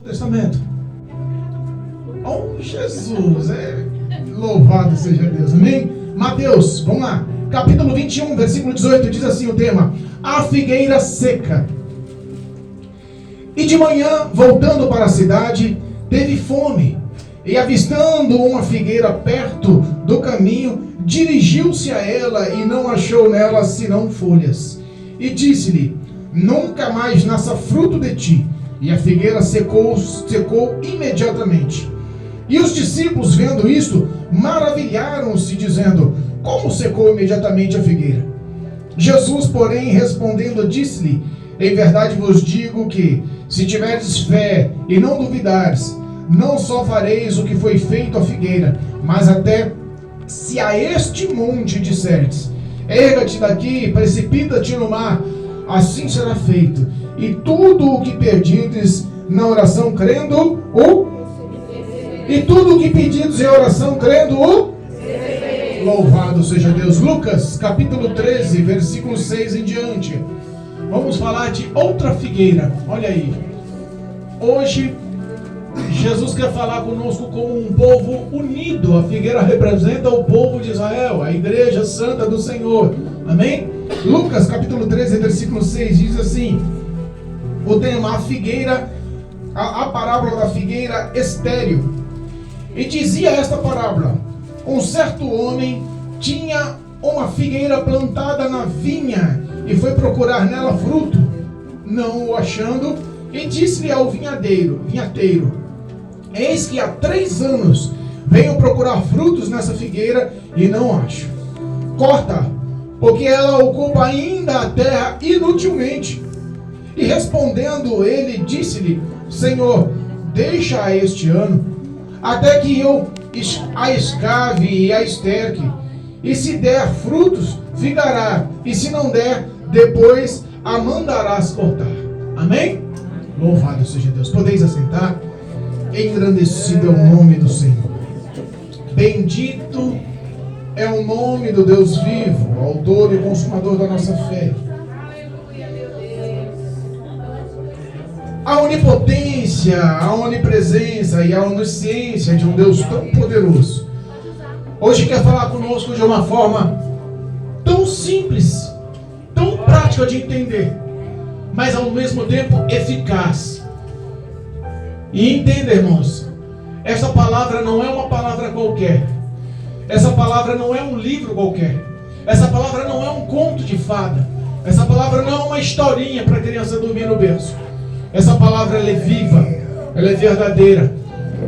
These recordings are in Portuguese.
Testamento. Oh, Jesus, louvado seja Deus, amém? Mateus, vamos lá, capítulo 21, versículo 18, diz assim o tema: a figueira seca. E de manhã, voltando para a cidade, teve fome, e avistando uma figueira perto do caminho, dirigiu-se a ela e não achou nela senão folhas. E disse-lhe: nunca mais nasça fruto de ti. E a figueira secou imediatamente. E os discípulos, vendo isto, maravilharam-se, dizendo: como secou imediatamente a figueira? Jesus, porém, respondendo, disse-lhe: em verdade vos digo que, se tiverdes fé e não duvidares, não só fareis o que foi feito à figueira, mas até se a este monte disserdes: erga-te daqui, precipita-te no mar, assim será feito. E tudo o que pedides na oração crendo, e tudo o que pedides em oração crendo, louvado seja Deus. Lucas, capítulo 13, versículo 6 em diante. Vamos falar de outra figueira. Olha aí. Hoje, Jesus quer falar conosco como um povo unido. A figueira representa o povo de Israel, a igreja santa do Senhor. Amém? Lucas, capítulo 13, versículo 6, diz assim: o tema, a figueira, a parábola da figueira estéril. E dizia esta parábola: um certo homem tinha uma figueira plantada na vinha, e foi procurar nela fruto, não o achando, e disse-lhe ao vinhateiro: eis que há 3 anos venho procurar frutos nessa figueira, e não acho. Corta, porque ela ocupa ainda a terra inutilmente. E respondendo ele, disse-lhe: Senhor, deixa este ano, até que eu a escave e a esterque, e se der frutos, ficará, e se não der, depois a mandarás cortar. Amém? Louvado seja Deus. Podeis assentar. Engrandecido é o nome do Senhor. Bendito é o nome do Deus vivo, autor e consumador da nossa fé. A onipotência, a onipresença e a onisciência de um Deus tão poderoso, hoje quer falar conosco de uma forma tão simples, tão prática de entender, mas ao mesmo tempo eficaz. E entenda, irmãos, essa palavra não é uma palavra qualquer, essa palavra não é um livro qualquer, essa palavra não é um conto de fada, essa palavra não é uma historinha para a criança dormir no berço. Essa palavra, ela é viva, ela é verdadeira,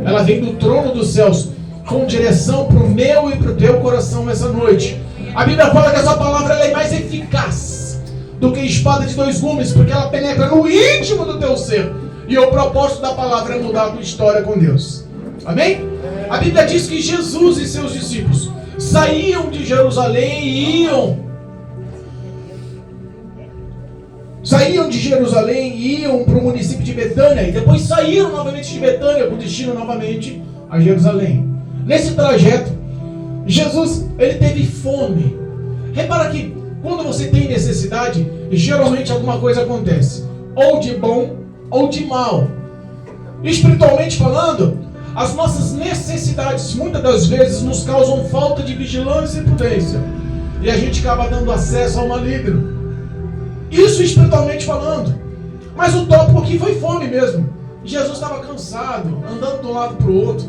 ela vem do trono dos céus, com direção para o meu e para o teu coração nessa noite. A Bíblia fala que essa palavra ela é mais eficaz do que espada de 2 gumes, porque ela penetra no íntimo do teu ser, e o propósito da palavra é mudar a tua história com Deus. Amém? A Bíblia diz que Jesus e seus discípulos saíam de Jerusalém e iam para o município de Betânia, e depois saíram novamente de Betânia com destino novamente a Jerusalém. Nesse trajeto, Jesus ele teve fome. Repara que quando você tem necessidade, geralmente alguma coisa acontece, ou de bom ou de mal. Espiritualmente falando, as nossas necessidades muitas das vezes nos causam falta de vigilância e prudência, e a gente acaba dando acesso ao maligno. Isso espiritualmente falando. Mas o tópico aqui foi fome mesmo. Jesus estava cansado, andando de um lado para o outro,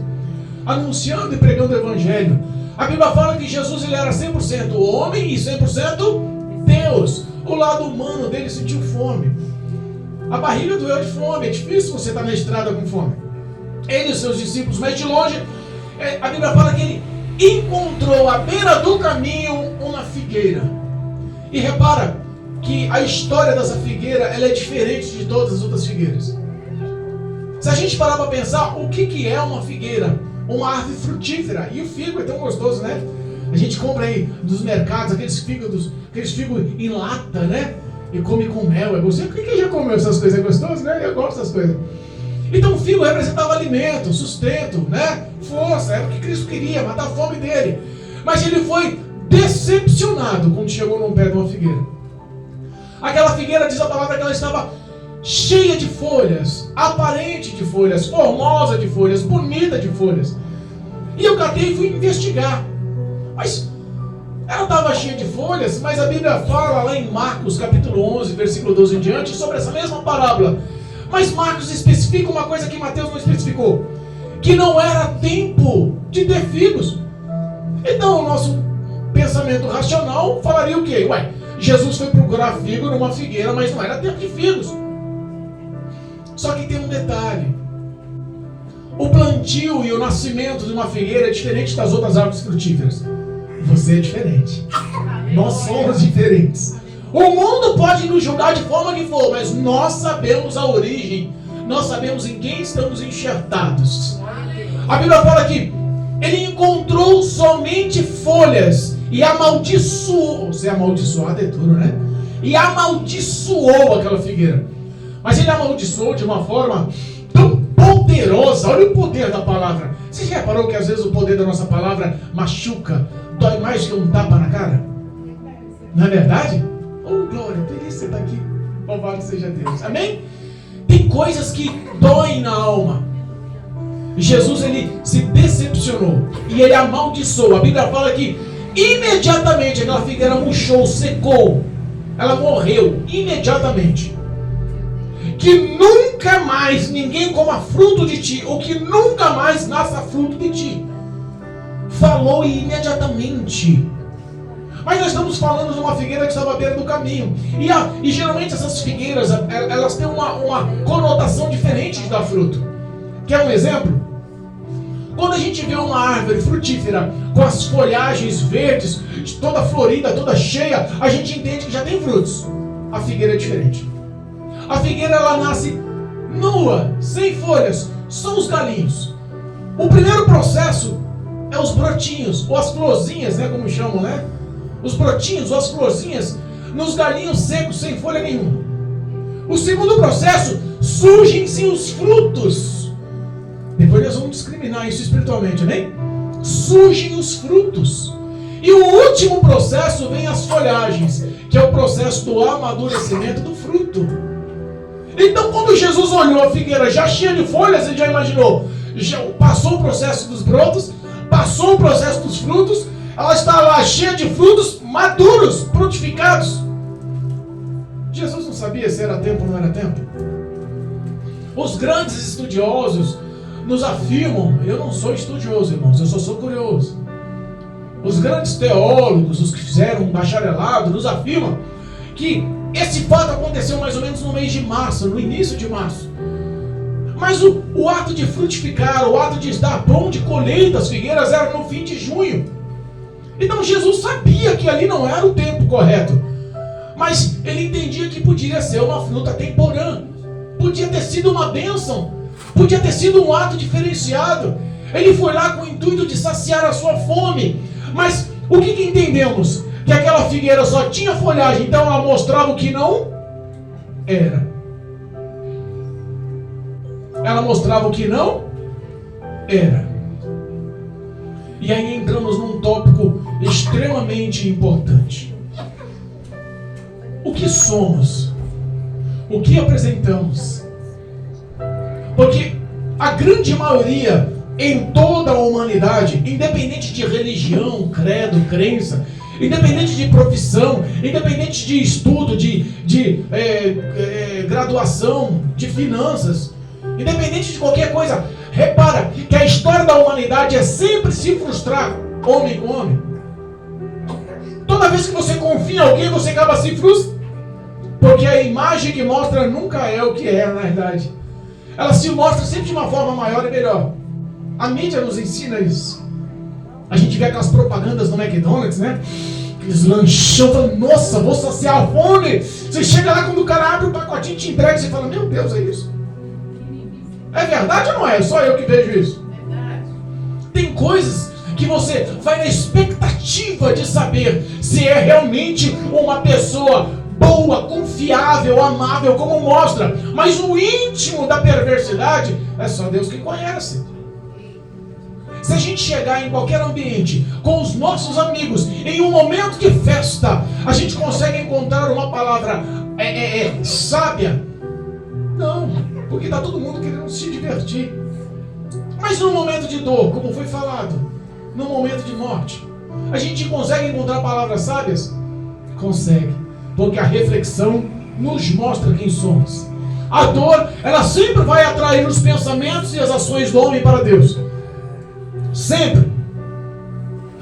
anunciando e pregando o evangelho. A Bíblia fala que Jesus ele era 100% homem e 100% Deus. O lado humano dele sentiu fome. A barriga doeu de fome. É difícil você estar na estrada com fome. Ele e os seus discípulos, mas de longe, a Bíblia fala que ele encontrou à beira do caminho uma figueira. E repara que a história dessa figueira ela é diferente de todas as outras figueiras. Se a gente parar para pensar, o que é uma figueira? Uma árvore frutífera. E o figo é tão gostoso, né? A gente compra aí dos mercados aqueles figos em lata, né? E come com mel. É gostoso. Quem já comeu essas coisas? É gostoso, né? Eu gosto dessas coisas. Então o figo representava alimento, sustento, né? Força. Era o que Cristo queria, matar a fome dele. Mas ele foi decepcionado quando chegou no pé de uma figueira. Aquela figueira, diz a palavra, que ela estava cheia de folhas, aparente de folhas, formosa de folhas, bonita de folhas. E eu catei e fui investigar. Mas ela estava cheia de folhas, mas a Bíblia fala lá em Marcos capítulo 11, versículo 12 em diante, sobre essa mesma parábola. Mas Marcos especifica uma coisa que Mateus não especificou, que não era tempo de ter figos. Então o nosso pensamento racional falaria o quê? Ué, Jesus foi procurar figo numa figueira, mas não era tempo de figos. Só que tem um detalhe: o plantio e o nascimento de uma figueira é diferente das outras árvores frutíferas. Você é diferente. Nós somos diferentes. O mundo pode nos julgar de forma que for, mas nós sabemos a origem, nós sabemos em quem estamos enxertados. A Bíblia fala que ele encontrou somente folhas e amaldiçoou. Você é amaldiçoado, é duro, né? E amaldiçoou aquela figueira. Mas ele amaldiçoou de uma forma tão poderosa. Olha o poder da palavra. Você já reparou que às vezes o poder da nossa palavra machuca, dói mais que um tapa na cara? Não é verdade? Oh, glória, por isso você está aqui. Louvado seja Deus. Amém? Tem coisas que doem na alma. Jesus, ele se decepcionou e ele amaldiçoou. A Bíblia fala que imediatamente aquela figueira murchou, secou. Ela morreu imediatamente. Que nunca mais ninguém coma fruto de ti, ou que nunca mais nasça fruto de ti. Falou imediatamente. Mas nós estamos falando de uma figueira que estava à beira do caminho. E geralmente essas figueiras, elas têm uma conotação diferente de dar fruto. Quer um exemplo? Quando a gente vê uma árvore frutífera com as folhagens verdes, toda florida, toda cheia, a gente entende que já tem frutos. A figueira é diferente. A figueira, ela nasce nua, sem folhas, só os galinhos. O primeiro processo é os brotinhos, ou as florzinhas, né, como chamam, né? Os brotinhos ou as florzinhas nos galinhos secos, sem folha nenhuma. O segundo processo, surgem-se os frutos. Depois nós vamos discriminar isso espiritualmente, amém? Surgem os frutos. E o último processo vem as folhagens, que é o processo do amadurecimento do fruto. Então quando Jesus olhou a figueira já cheia de folhas, ele já imaginou, já passou o processo dos brotos, passou o processo dos frutos, ela está lá cheia de frutos maduros, frutificados. Jesus não sabia se era tempo ou não era tempo. Os grandes estudiosos nos afirmam, eu não sou estudioso, irmãos, eu só sou curioso. Os grandes teólogos, os que fizeram um bacharelado, nos afirmam que esse fato aconteceu mais ou menos no mês de março, no início de março. Mas o ato de frutificar, o ato de dar pão de colheita às figueiras era no fim de junho. Então Jesus sabia que ali não era o tempo correto. Mas ele entendia que podia ser uma fruta temporã. Podia ter sido uma bênção. Podia ter sido um ato diferenciado. Ele foi lá com o intuito de saciar a sua fome. Mas o que entendemos? Que aquela figueira só tinha folhagem, então ela mostrava o que não era. Ela mostrava o que não era. E aí entramos num tópico extremamente importante. O que somos? O que apresentamos? Porque a grande maioria em toda a humanidade, independente de religião, credo, crença, independente de profissão, independente de estudo, de graduação, de finanças, independente de qualquer coisa, repara que a história da humanidade é sempre se frustrar, homem com homem. Toda vez que você confia em alguém, você acaba se frustrando, porque a imagem que mostra nunca é o que é na verdade. Ela se mostra sempre de uma forma maior e melhor. A mídia nos ensina isso. A gente vê aquelas propagandas no McDonald's, né? Aqueles lanchão, falando, nossa, vou saciar a fome. Você chega lá, quando o cara abre o pacotinho e te entrega, você fala, meu Deus, é isso? É verdade ou não é? Só eu que vejo isso. Tem coisas que você vai na expectativa de saber se é realmente uma pessoa boa, confiável, amável, como mostra. Mas o íntimo da perversidade é só Deus que conhece. Se a gente chegar em qualquer ambiente com os nossos amigos, em um momento de festa, a gente consegue encontrar uma palavra sábia, Não, porque está todo mundo querendo se divertir. Mas no momento de dor, como foi falado, no momento de morte, a gente consegue encontrar palavras sábias? Consegue, porque a reflexão nos mostra quem somos. A dor, ela sempre vai atrair os pensamentos e as ações do homem para Deus. Sempre.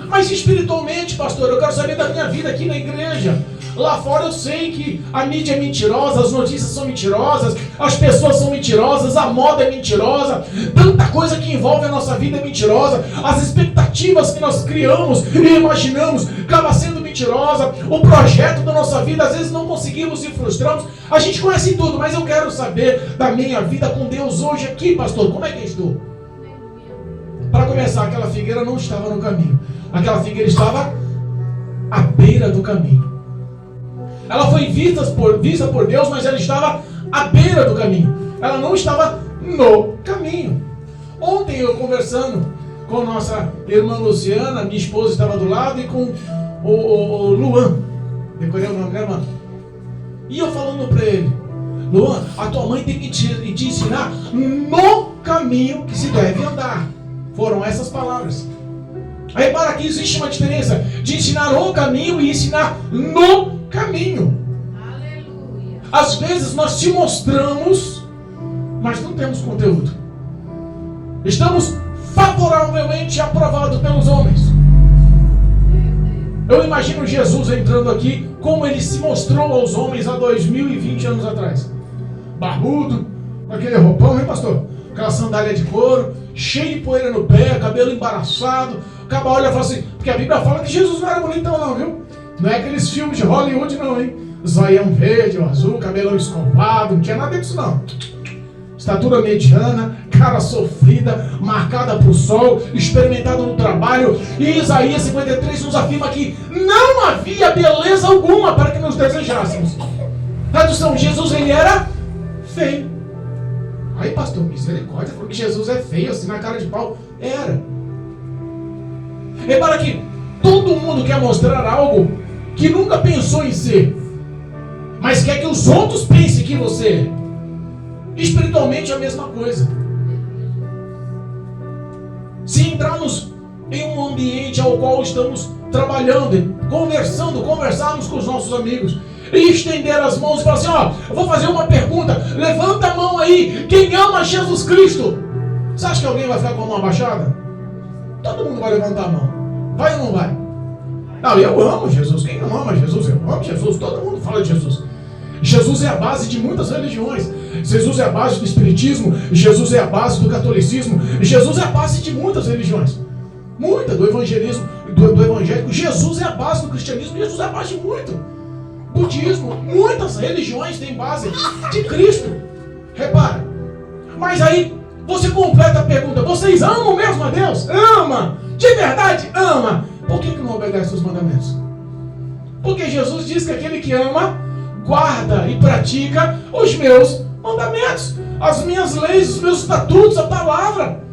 Mas espiritualmente, pastor, eu quero saber da minha vida aqui na igreja. Lá fora eu sei que a mídia é mentirosa, as notícias são mentirosas, as pessoas são mentirosas, a moda é mentirosa, tanta coisa que envolve a nossa vida é mentirosa, as expectativas que nós criamos e imaginamos acaba sendo mentirosa, o projeto da nossa vida às vezes não conseguimos e frustramos. A gente conhece tudo, mas eu quero saber da minha vida com Deus hoje aqui, pastor. Como é que eu estou? Para começar, aquela figueira não estava no caminho. Aquela figueira estava à beira do caminho. Ela foi vista por Deus, mas ela estava à beira do caminho. Ela não estava no caminho. Ontem eu conversando com nossa irmã Luciana, minha esposa estava do lado, e com o Luan. Decorei o nome, né, mano? E eu falando para ele: Luan, a tua mãe tem que te ensinar no caminho que se deve andar. Foram essas palavras. Aí para que existe uma diferença de ensinar o caminho e ensinar no caminho. Aleluia. Às vezes nós te mostramos, mas não temos conteúdo. Estamos favoravelmente aprovados pelos homens. Eu imagino Jesus entrando aqui como ele se mostrou aos homens há 2020 anos atrás. Barbudo, com aquele roupão, hein, pastor? Aquela sandália de couro, cheio de poeira no pé, cabelo embaraçado. O cara olha e fala assim, porque a Bíblia fala que Jesus não era bonitão não, viu? Não é aqueles filmes de Hollywood não, hein? Zoião verde ou azul, cabelão escovado, não tinha nada disso não. Estatura mediana, cara sofrida, marcada por sol, experimentada no trabalho. E Isaías 53 nos afirma que não havia beleza alguma para que nos desejássemos. Tradução, Jesus ele era feio. Aí pastor, misericórdia, falou que Jesus é feio, assim na cara de pau. Era. Repara que todo mundo quer mostrar algo que nunca pensou em ser, mas quer que os outros pensem que você é. Espiritualmente é a mesma coisa. Se entrarmos em um ambiente ao qual estamos trabalhando, conversarmos com os nossos amigos, e estender as mãos e falar assim, ó, eu vou fazer uma pergunta, levanta a mão aí, quem ama Jesus Cristo? Você acha que alguém vai ficar com a mão abaixada? Todo mundo vai levantar a mão. Vai ou não vai? Não, eu amo Jesus. Quem não ama Jesus? Eu amo Jesus. Todo mundo fala de Jesus. Jesus é a base de muitas religiões. Jesus é a base do espiritismo. Jesus é a base do catolicismo. Jesus é a base de muitas religiões. Muita, do evangelismo, do evangélico. Jesus é a base do cristianismo. Jesus é a base de muito. Budismo, muitas religiões têm base de Cristo. Repara. Mas aí você completa a pergunta: vocês amam mesmo a Deus? Ama! De verdade, ama! Por que não obedece os mandamentos? Porque Jesus diz que aquele que ama, guarda e pratica os meus mandamentos, as minhas leis, os meus estatutos, a palavra.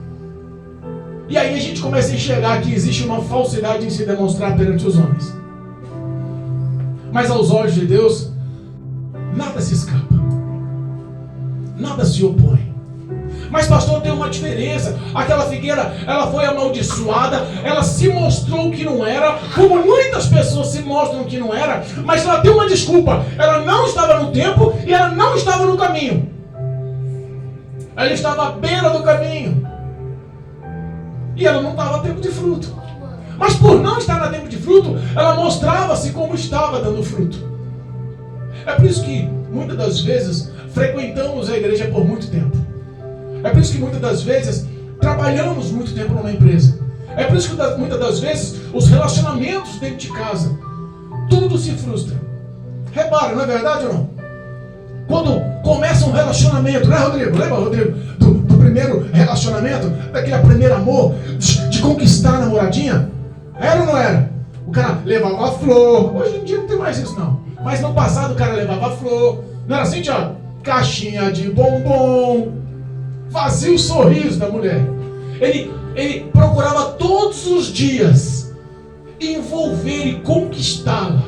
E aí a gente começa a enxergar que existe uma falsidade em se demonstrar perante os homens. Mas aos olhos de Deus, nada se escapa, nada se opõe. Mas pastor, tem uma diferença. Aquela figueira, ela foi amaldiçoada, ela se mostrou que não era, como muitas pessoas se mostram que não era, mas ela tem uma desculpa: ela não estava no tempo e ela não estava no caminho. Ela estava à beira do caminho e ela não estava a tempo de fruto. Mas por não estar a tempo de fruto, ela mostrava-se como estava dando fruto. É por isso que muitas das vezes frequentamos a igreja por muito tempo. É por isso que muitas das vezes trabalhamos muito tempo numa empresa. É por isso que muitas das vezes os relacionamentos dentro de casa, tudo se frustra. Repara, não é verdade ou não? Quando começa um relacionamento, né, Rodrigo? Lembra, Rodrigo, do primeiro relacionamento, daquele primeiro amor, de conquistar a namoradinha? Era ou não era? O cara levava flor. Hoje em dia não tem mais isso não. Mas no passado o cara levava flor. Não era assim, Thiago? Caixinha de bombom. Fazia o sorriso da mulher. Ele procurava todos os dias envolver e conquistá-la.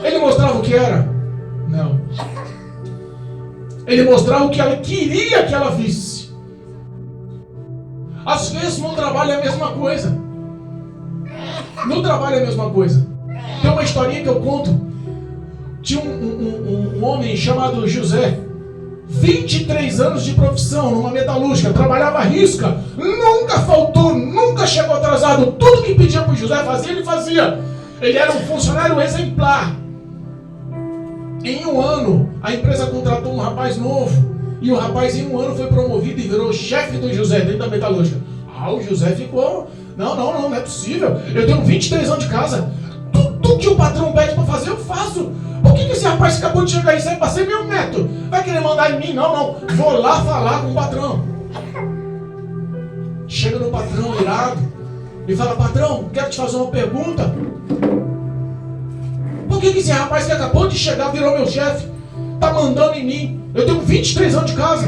Ele mostrava o que era? Não. Ele mostrava o que ela queria que ela visse. Às vezes no trabalho é a mesma coisa. No trabalho é a mesma coisa. Tem uma historinha que eu conto. Tinha um homem chamado José, 23 anos de profissão numa metalúrgica, trabalhava à risca, nunca faltou, nunca chegou atrasado, tudo que pedia para o José fazer, ele fazia. Ele era um funcionário exemplar. Em um ano, a empresa contratou um rapaz novo, e o rapaz em um ano foi promovido e virou chefe do José dentro da metalúrgica. O José ficou, não é possível, eu tenho 23 anos de casa, tudo que o patrão pede para fazer eu faço. Por que esse rapaz que acabou de chegar aí sai para ser meu neto? Vai querer mandar em mim? Não. Vou lá falar com o patrão. Chega no patrão irado e fala: patrão, quero te fazer uma pergunta. Por que esse rapaz que acabou de chegar virou meu chefe? Tá mandando em mim. Eu tenho 23 anos de casa.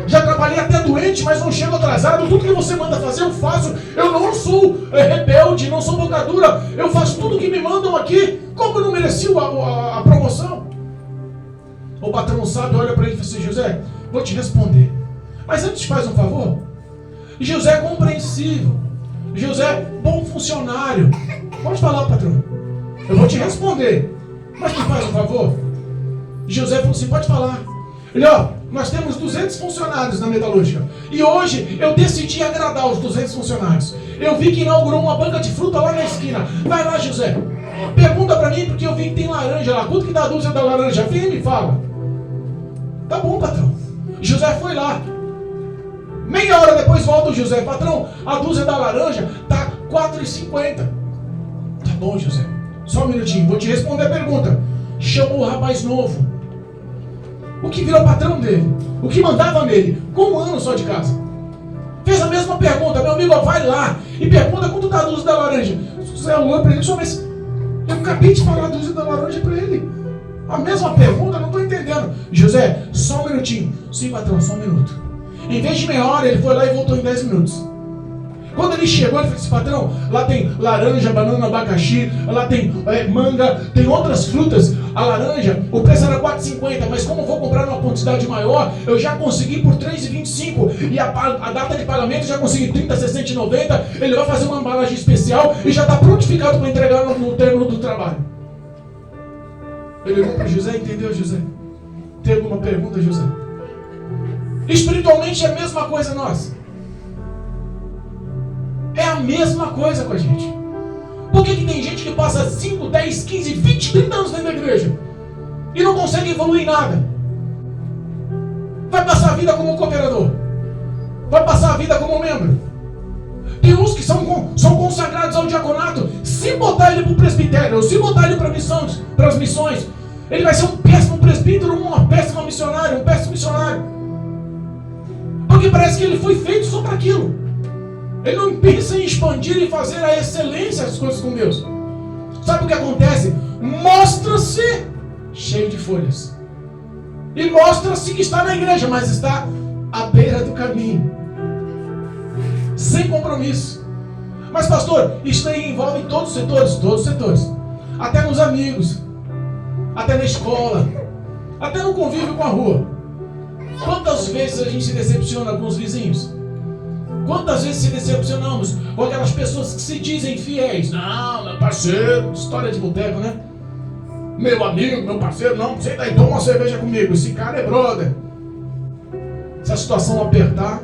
Já trabalhei até doente, mas não chego atrasado. Tudo que você manda fazer eu faço. Eu não sou rebelde, não sou bocadura. Eu faço tudo que me mandam aqui. Como eu não mereci a promoção? O patrão sabe, olha para ele e fala assim: José, vou te responder. Mas antes faz um favor. José é compreensível. José é bom funcionário. Pode falar, patrão. Eu vou te responder. Mas me faz um favor. José falou assim: pode falar. Ele, nós temos 200 funcionários na metalúrgica. E hoje eu decidi agradar os 200 funcionários. Eu vi que inaugurou uma banca de fruta lá na esquina. Vai lá, José. Pergunta pra mim, porque eu vi que tem laranja lá. Quanto que dá a dúzia da laranja? Vem e me fala. Tá bom, patrão. José foi lá. Meia hora depois volta o José: patrão, a dúzia da laranja tá R$4,50. Tá bom, José. Só um minutinho, vou te responder a pergunta. Chamou o rapaz novo, o que virou patrão dele, o que mandava nele, com um ano só de casa. Fez a mesma pergunta: meu amigo, vai lá e pergunta quanto dá a dúzia da laranja. José olhou para ele: só, mas eu acabei de falar a dúzia da laranja para ele. A mesma pergunta, não estou entendendo. José, só um minutinho. Sim, patrão, só um minuto. Em vez de meia hora, ele foi lá e voltou em 10 minutos. Quando ele chegou, ele falou assim: patrão, lá tem laranja, banana, abacaxi, lá tem manga, tem outras frutas. A laranja, o preço era R$4,50, mas como eu vou comprar uma quantidade maior, eu já consegui por R$3,25. E a data de pagamento eu já consegui 30, 60 e 90. Ele vai fazer uma embalagem especial e já está prontificado para entregar no término do trabalho. Ele olhou para José: entendeu, José? Tem alguma pergunta, José? Espiritualmente é a mesma coisa nós. É a mesma coisa com a gente. Por que tem gente que passa 5, 10, 15, 20, 30 anos dentro da igreja e não consegue evoluir em nada? Vai passar a vida como cooperador, vai passar a vida como membro. Tem uns que são consagrados ao diaconato. Se botar ele para o presbitério, ou se botar ele para as missões, ele vai ser um péssimo presbítero, uma péssima missionária, um péssimo missionário. Porque parece que ele foi feito só para aquilo. Ele não pensa em expandir e fazer a excelência as coisas com Deus. Sabe o que acontece? Mostra-se cheio de folhas. E mostra-se que está na igreja, mas está à beira do caminho. Sem compromisso. Mas pastor, isso aí envolve todos os setores. Até nos amigos. Até na escola. Até no convívio com a rua. Quantas vezes a gente se decepciona com os vizinhos? Quantas vezes se decepcionamos com aquelas pessoas que se dizem fiéis? Não, meu parceiro, história de boteco, né? Meu amigo, meu parceiro, não, senta aí, toma uma cerveja comigo. Esse cara é brother. Se a situação apertar,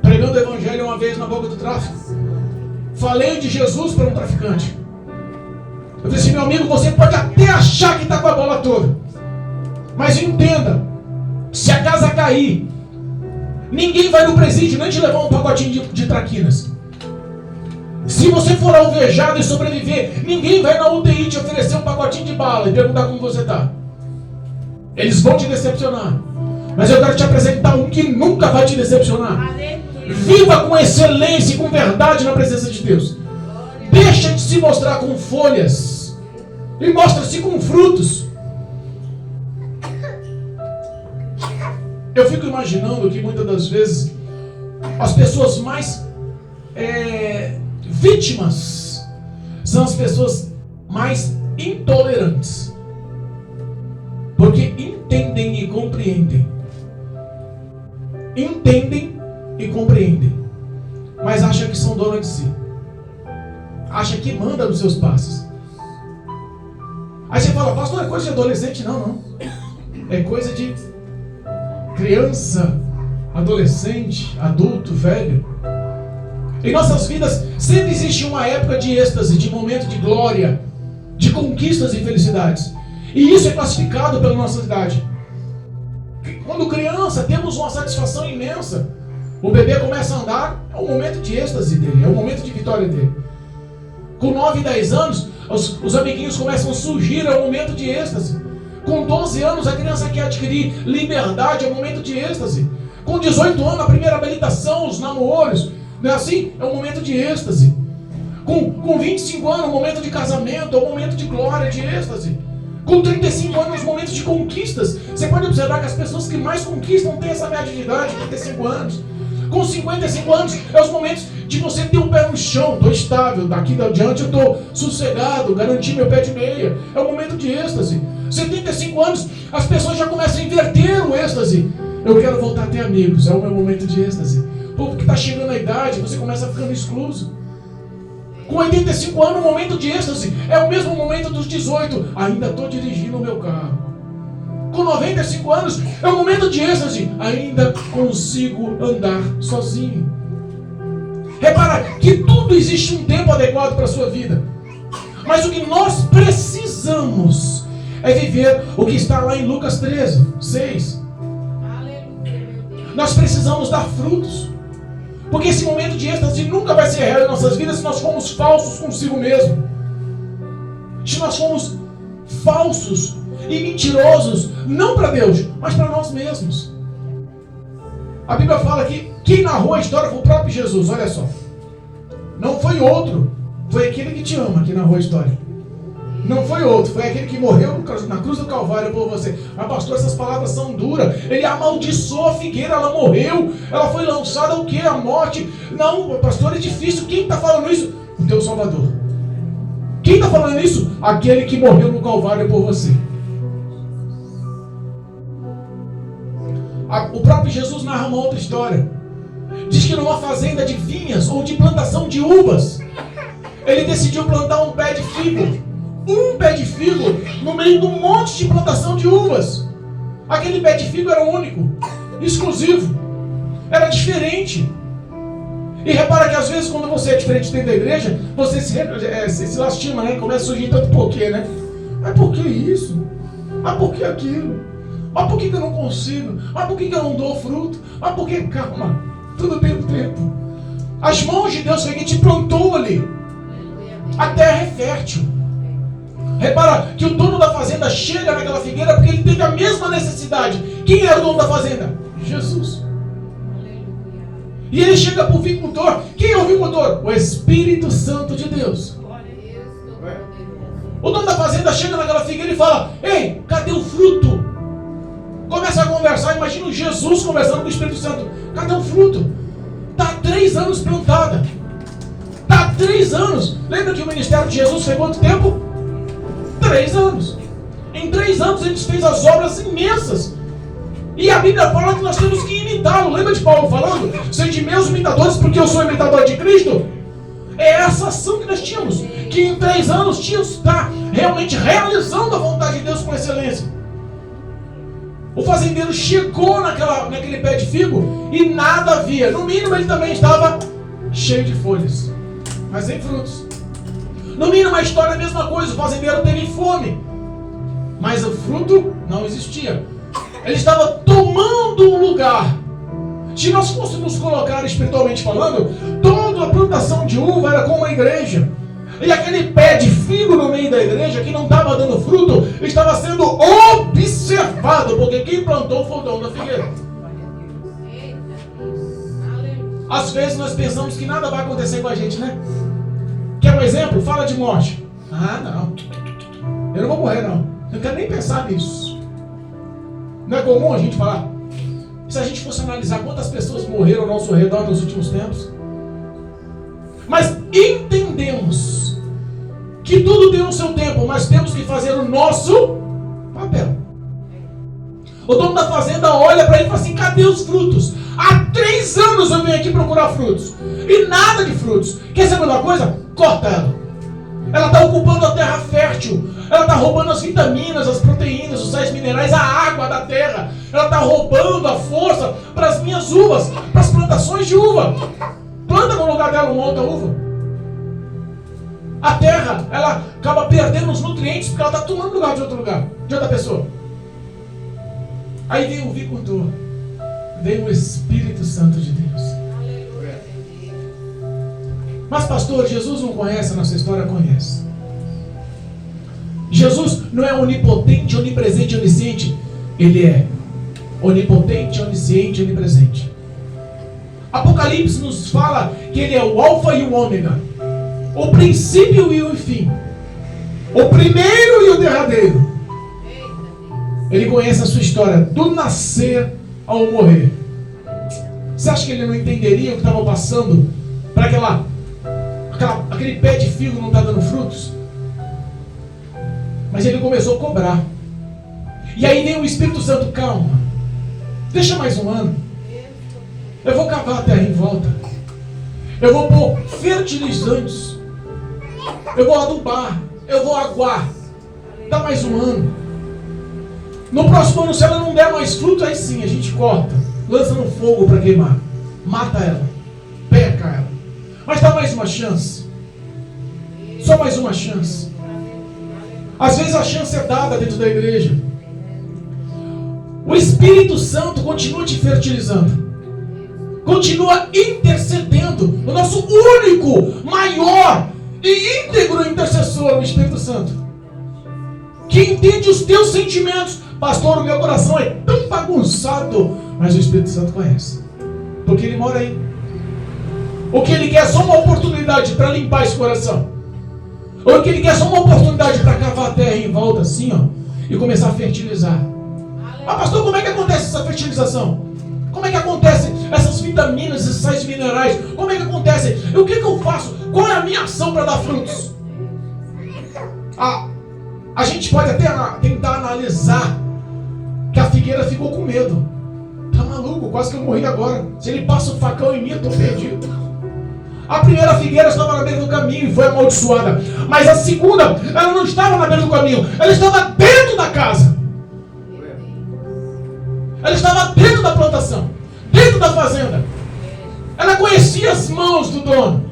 pregando o evangelho uma vez na boca do tráfico, falei de Jesus para um traficante. Eu disse assim: meu amigo, você pode até achar que está com a bola toda, mas entenda, se a casa cair, ninguém vai no presídio nem te levar um pacotinho de traquinas. Se você for alvejado e sobreviver, ninguém vai na UTI te oferecer um pacotinho de bala e perguntar como você está. Eles vão te decepcionar, mas eu quero te apresentar um que nunca vai te decepcionar. Viva com excelência e com verdade na presença de Deus. Deixa de se mostrar com folhas e mostra-se com frutos. Eu fico imaginando que muitas das vezes as pessoas mais vítimas são as pessoas mais intolerantes. Porque entendem e compreendem. Entendem e compreendem, mas acham que são donos de si. Acha que manda nos seus passos. Aí você fala, pastor, é coisa de adolescente? Não. É coisa de criança, adolescente, adulto, velho. Em nossas vidas sempre existe uma época de êxtase, de momento de glória, de conquistas e felicidades. E isso é classificado pela nossa idade. Quando criança, temos uma satisfação imensa. O bebê começa a andar, é um momento de êxtase dele, é um momento de vitória dele. Com 9 e 10 anos, os amiguinhos começam a surgir, é um momento de êxtase. Com 12 anos, a criança quer adquirir liberdade, é um momento de êxtase. Com 18 anos, a primeira habilitação, os namoros, não é assim? É um momento de êxtase. Com 25 anos, um momento de casamento, é um momento de glória, de êxtase. Com 35 anos, momentos de conquistas. Você pode observar que as pessoas que mais conquistam têm essa média de idade, 35 anos. Com 55 anos, é os momentos de você ter o pé no chão. Estou estável, daqui adiante eu estou sossegado, garanti meu pé de meia. É um momento de êxtase. 75 anos, as pessoas já começam a inverter o êxtase. Eu quero voltar a ter amigos, é o meu momento de êxtase. O povo que está chegando à idade, você começa a ficando excluso. Com 85 anos, o momento de êxtase é o mesmo momento dos 18. Ainda estou dirigindo o meu carro. Com 95 anos, é o momento de êxtase. Ainda consigo andar sozinho. Repara que tudo existe um tempo adequado para a sua vida. Mas o que nós precisamos é viver o que está lá em Lucas 13, 6. Nós precisamos dar frutos. Porque esse momento de êxtase nunca vai ser real em nossas vidas se nós formos falsos consigo mesmo. Se nós formos falsos e mentirosos, não para Deus, mas para nós mesmos. A Bíblia fala que quem narrou a história foi o próprio Jesus, olha só. Não foi outro, foi aquele que te ama que narrou a história. Não foi outro, foi aquele que morreu na cruz do Calvário por você. Mas pastor, essas palavras são duras. Ele amaldiçoou a figueira, ela morreu. Ela foi lançada ao quê? A morte. Não, pastor, é difícil. Quem está falando isso? O teu Salvador. Quem está falando isso? Aquele que morreu no Calvário por você. O próprio Jesus narra uma outra história. Diz que numa fazenda de vinhas ou de plantação de uvas, ele decidiu plantar um pé de figo. Um pé de figo no meio de um monte de plantação de uvas. Aquele pé de figo era único, exclusivo, era diferente. E repara que às vezes quando você é diferente dentro da igreja, você se lastima, né? Começa a surgir tanto porquê, né? Mas por que isso? Mas por que aquilo? Mas por que eu não consigo? Mas por que eu não dou fruto? Mas por que? Calma, tudo tem um tempo. As mãos de Deus foi quem te plantou ali. A terra é fértil. Repara que o dono da fazenda chega naquela figueira porque ele teve a mesma necessidade. Quem era o dono da fazenda? Jesus. E ele chega para o viticultor. Quem é o viticultor? O Espírito Santo de Deus. O dono da fazenda chega naquela figueira e fala: ei, cadê o fruto? Começa a conversar. Imagina Jesus conversando com o Espírito Santo. Cadê o fruto? Está há 3 anos plantada. Está há 3 anos. Lembra que o ministério de Jesus foi quanto tempo? 3 anos. Em 3 anos a gente fez as obras imensas. E a Bíblia fala que nós temos que imitá-lo. Lembra de Paulo falando? Sede meus imitadores porque eu sou imitador de Cristo. É essa ação que nós tínhamos. Que em 3 anos tínhamos que estar realmente realizando a vontade de Deus com excelência. O fazendeiro chegou naquele pé de figo e nada havia. No mínimo ele também estava cheio de folhas, mas sem frutos. No mínimo a história é a mesma coisa. O fazendeiro teve fome, mas o fruto não existia. Ele estava tomando um lugar. Se nós fôssemos colocar espiritualmente falando, toda a plantação de uva era como a igreja. E aquele pé de figo no meio da igreja que não estava dando fruto, estava sendo observado, porque quem plantou foi o dono da figueira. Às vezes nós pensamos que nada vai acontecer com a gente, né? Quer um exemplo? Fala de morte. Ah, não. Eu não vou morrer, não. Eu não quero nem pensar nisso. Não é comum a gente falar? Se a gente fosse analisar quantas pessoas morreram ao nosso redor nos últimos tempos. Mas entendemos que tudo tem o seu tempo, mas temos que fazer o nosso papel. O dono da fazenda olha para ele e fala assim: cadê os frutos? Há 3 anos eu venho aqui procurar frutos e nada de frutos. Quer saber uma coisa? Corta ela. Ela está ocupando a terra fértil. Ela está roubando as vitaminas, as proteínas, os sais minerais, a água da terra. Ela está roubando a força para as minhas uvas, para as plantações de uva. Planta no lugar dela uma outra uva. A terra, ela acaba perdendo os nutrientes porque ela está tomando lugar de outro lugar, de outra pessoa. Aí vem o vicultor, vem o Espírito Santo de Deus. Mas pastor, Jesus não conhece a nossa história? Conhece. Jesus não é onipotente, onipresente, onisciente. Ele é onipotente, onisciente, onipresente. Apocalipse nos fala que ele é o alfa e o ômega, o princípio e o fim, o primeiro e o derradeiro. Ele conhece a sua história, do nascer ao morrer. Você acha que ele não entenderia o que estava passando para aquele pé de figo não está dando frutos? Mas ele começou a cobrar. E aí vem o Espírito Santo: calma, deixa mais um ano. Eu vou cavar a terra em volta. Eu vou pôr fertilizantes. Eu vou adubar. Eu vou aguar. Dá mais um ano. No próximo ano, se ela não der mais fruto, aí sim a gente corta, lança no fogo para queimar, mata ela, peca ela. Mas dá mais uma chance. Só mais uma chance. Às vezes a chance é dada dentro da igreja. O Espírito Santo continua te fertilizando, continua intercedendo. O nosso único, maior e íntegro intercessor, o Espírito Santo, que entende os teus sentimentos. Pastor, o meu coração é tão bagunçado. Mas o Espírito Santo conhece, porque ele mora aí. O que ele quer é só uma oportunidade para limpar esse coração. Ou o que ele quer é só uma oportunidade para cavar a terra em volta assim, ó, e começar a fertilizar. Ah, pastor, como é que acontece essa fertilização? Como é que acontece essas vitaminas, esses sais minerais? Como é que acontece? O que eu faço? Qual é a minha ação para dar frutos? A gente pode até tentar analisar que a figueira ficou com medo. Tá maluco? Quase que eu morri agora. Se ele passa o facão em mim, eu estou perdido. A primeira figueira estava na beira do caminho e foi amaldiçoada. Mas a segunda, ela não estava na beira do caminho. Ela estava dentro da casa. Ela estava dentro da plantação, dentro da fazenda. Ela conhecia as mãos do dono.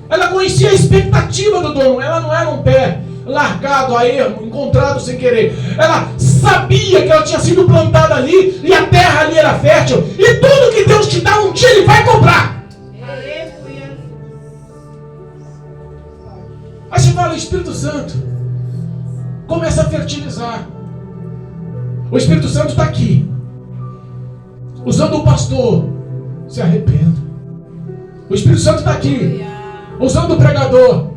Ela conhecia a expectativa do dono. Ela não era um pé largado a ermo, encontrado sem querer. Ela sabia que ela tinha sido plantada ali e a terra ali era fértil. E tudo que Deus te dá, um dia Ele vai cobrar. Aí você fala: Espírito Santo, começa a fertilizar. O Espírito Santo está aqui, usando o pastor. Se arrependa. O Espírito Santo está aqui, usando o pregador.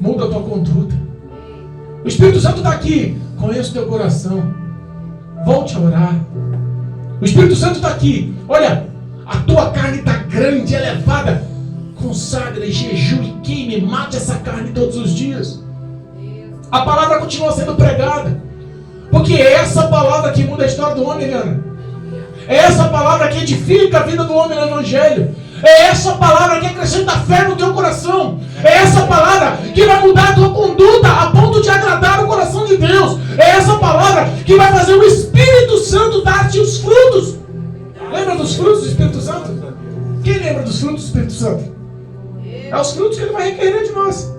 Muda a tua conduta. O Espírito Santo está aqui. Conheça o teu coração. Volte a orar. O Espírito Santo está aqui. Olha, a tua carne está grande, elevada. Consagre, jejue, queime, mate essa carne todos os dias. A palavra continua sendo pregada, porque é essa palavra que muda a história do homem, Eliana. É essa palavra que edifica a vida do homem no Evangelho. É essa palavra que acrescenta fé no teu coração. É essa palavra que vai mudar a tua conduta a ponto de agradar o coração de Deus. É essa palavra que vai fazer o Espírito Santo dar-te os frutos. Lembra dos frutos do Espírito Santo? Quem lembra dos frutos do Espírito Santo? É os frutos que Ele vai requerer de nós.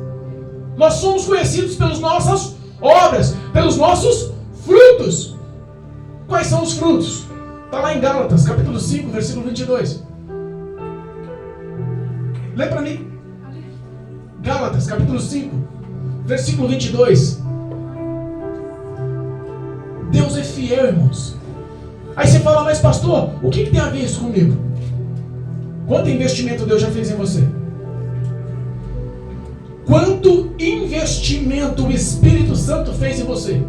Nós somos conhecidos pelas nossas obras, pelos nossos frutos. Quais são os frutos? Está lá em Gálatas, capítulo 5, versículo 22. Lê para mim. Gálatas, capítulo 5, versículo 22. Deus é fiel, irmãos. Aí você fala: mas pastor, o que tem a ver isso comigo? Quanto investimento Deus já fez em você? Quanto investimento o Espírito Santo fez em você?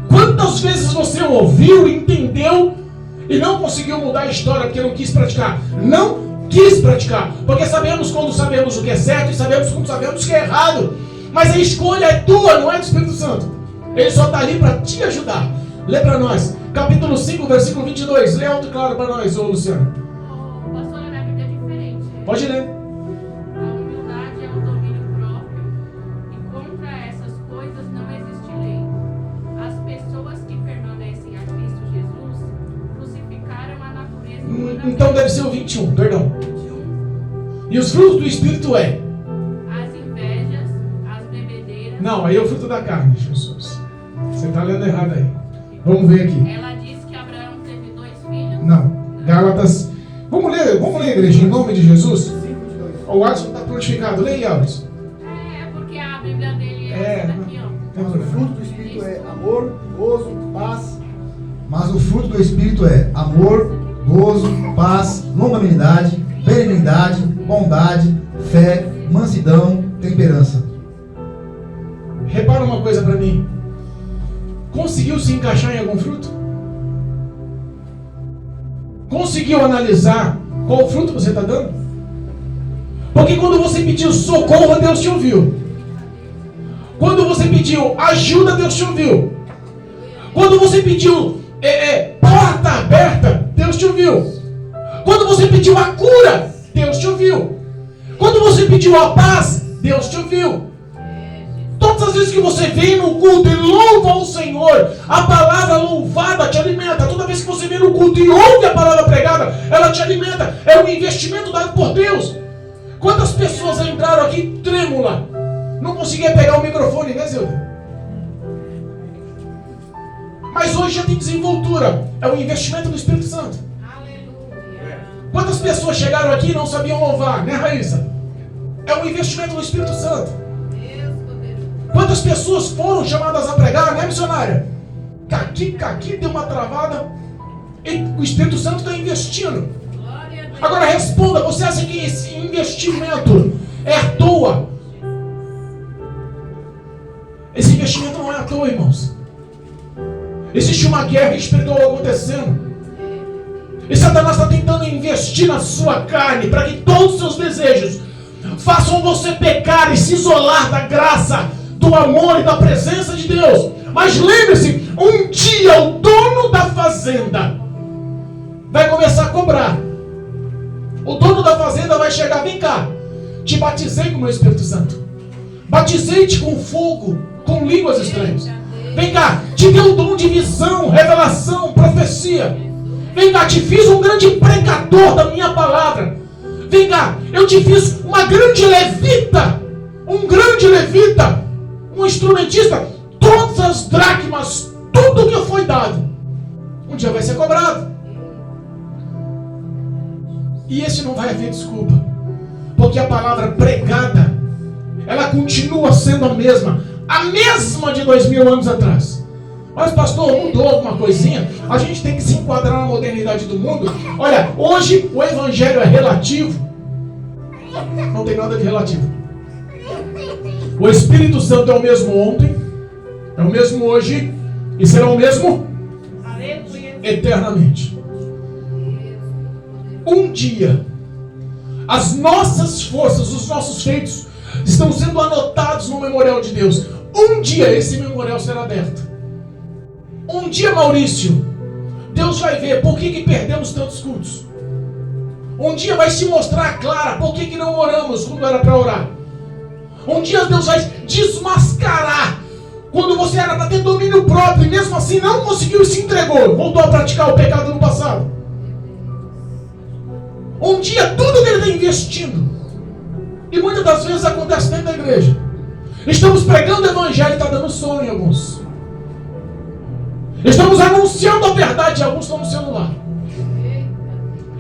Quantas vezes você ouviu, entendeu e não conseguiu mudar a história porque não quis praticar? Não quis praticar, porque sabemos quando sabemos o que é certo e sabemos quando sabemos o que é errado. Mas a escolha é tua, não é do Espírito Santo. Ele só está ali para te ajudar. Lê para nós. Capítulo 5, versículo 22. Lê alto e claro para nós, ô Luciano. O pastor, na Bíblia é diferente. Pode ler. A humildade é o domínio próprio e contra essas coisas não existe lei. As pessoas que permanecem a Cristo Jesus crucificaram a natureza humana. Então deve ser o 21, perdão. 21. E os frutos do Espírito é? As invejas, as bebedeiras. Não, aí é o fruto da carne, Jesus. Você está lendo errado aí. Vamos ver aqui. Ela disse que Abraão teve 2 filhos. Não. Gálatas. Vamos ler, igreja, em nome de Jesus. O Watson está prontificado. Leia, Watson. É porque a Bíblia dele é essa daqui, ó. Mas o fruto do Espírito é amor, gozo, paz. Mas o fruto do Espírito é amor, gozo, paz, longanimidade, benignidade, bondade, fé, mansidão, temperança. Repara uma coisa para mim. Conseguiu se encaixar em algum fruto? Conseguiu analisar qual fruto você está dando? Porque quando você pediu socorro, Deus te ouviu. Quando você pediu ajuda, Deus te ouviu. Quando você pediu porta aberta, Deus te ouviu. Quando você pediu a cura, Deus te ouviu. Quando você pediu a paz, Deus te ouviu. Todas as vezes que você vem no culto e louva o Senhor, a palavra louvada te alimenta. Toda vez que você vem no culto e ouve a palavra pregada, ela te alimenta. É um investimento dado por Deus. Quantas pessoas entraram aqui trêmula? Não conseguia pegar o microfone, né, Zilda? Mas hoje já tem desenvoltura. É um investimento do Espírito Santo. Aleluia. Quantas pessoas chegaram aqui e não sabiam louvar, né, Raíssa? É um investimento do Espírito Santo. Deus poderoso. Quantas pessoas foram chamadas a pregar, né, missionária? Caqui deu uma travada e o Espírito Santo está investindo. Glória a Deus. Agora responda, você acha que esse investimento é à toa? Esse investimento não é à toa, irmãos. Existe uma guerra espiritual acontecendo. E Satanás está tentando investir na sua carne para que todos os seus desejos façam você pecar e se isolar da graça, do amor e da presença de Deus. Mas lembre-se, um dia o dono da fazenda vai começar a cobrar. O dono da fazenda vai chegar, vem cá, te batizei com o meu Espírito Santo, batizei-te com fogo, com línguas estranhas. Vem cá, te dei o dom de visão, revelação, profecia. Vem cá, te fiz um grande pregador da minha palavra. Vem cá, eu te fiz uma grande levita, um instrumentista. Todas as dracmas, tudo que foi dado, um dia vai ser cobrado. E esse não vai haver desculpa, porque a palavra pregada, ela continua sendo a mesma de 2000 anos atrás. Mas pastor, mudou alguma coisinha? A gente tem que se enquadrar na modernidade do mundo. Olha, hoje o evangelho é relativo. Não tem nada de relativo. O Espírito Santo é o mesmo ontem, é o mesmo hoje e será o mesmo eternamente. Um dia, as nossas forças, os nossos feitos estão sendo anotados no memorial de Deus. Um dia esse memorial será aberto. Um dia, Maurício, Deus vai ver por que perdemos tantos cultos. Um dia vai se mostrar clara por que não oramos quando era para orar. Um dia Deus vai desmascarar quando você era para ter domínio próprio e mesmo assim não conseguiu e se entregou, voltou a praticar o pecado no passado. Um dia tudo que ele está investindo, e muitas das vezes acontece dentro da igreja, estamos pregando o evangelho e está dando sono em alguns. Estamos anunciando a verdade e alguns estão no celular.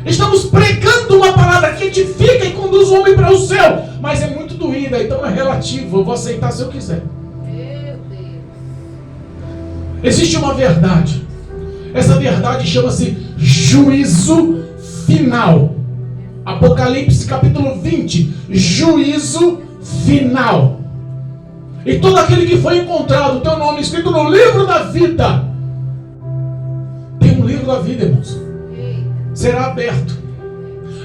Estamos pregando uma palavra que edifica e conduz o homem para o céu, mas é muito doída, então é relativo, eu vou aceitar se eu quiser. Existe uma verdade. Essa verdade chama-se juízo final. Apocalipse capítulo 20, juízo final. E todo aquele que foi encontrado, teu nome escrito no livro da vida, tem um livro da vida, irmãos, será aberto.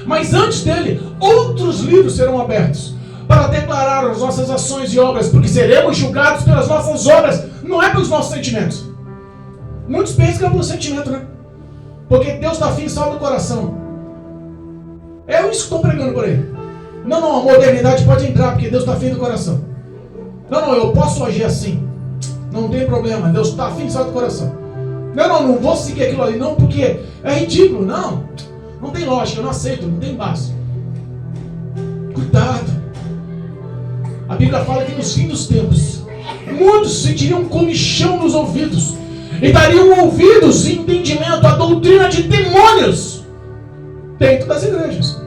Mas antes dele, outros livros serão abertos para declarar as nossas ações e obras, porque seremos julgados pelas nossas obras, não é pelos nossos sentimentos. Muitos pensam que é pelo sentimento, né? Porque Deus está afim só do coração. É isso que estão pregando por aí. Não, a modernidade pode entrar, porque Deus está afim do coração. Não, eu posso agir assim. Não tem problema, Deus está afim só do coração. Não vou seguir aquilo ali, não, porque é ridículo. Não tem lógica, eu não aceito, não tem base. Cuidado. A Bíblia fala que nos fins dos tempos, muitos sentiriam um comichão nos ouvidos e dariam ouvidos e entendimento à doutrina de demônios dentro das igrejas.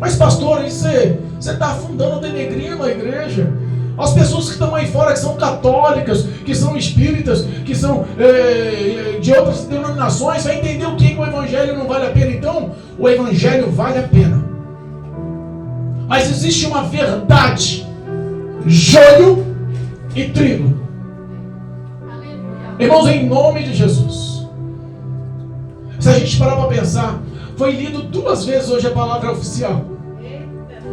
Mas pastor, aí você está afundando, denegrindo a igreja. As pessoas que estão aí fora, que são católicas, que são espíritas, que são de outras denominações, vai entender o que o evangelho não vale a pena. Então, o evangelho vale a pena. Mas existe uma verdade: joio e trigo. Irmãos, em nome de Jesus. Se a gente parar para pensar, foi lido 2 vezes hoje a palavra oficial.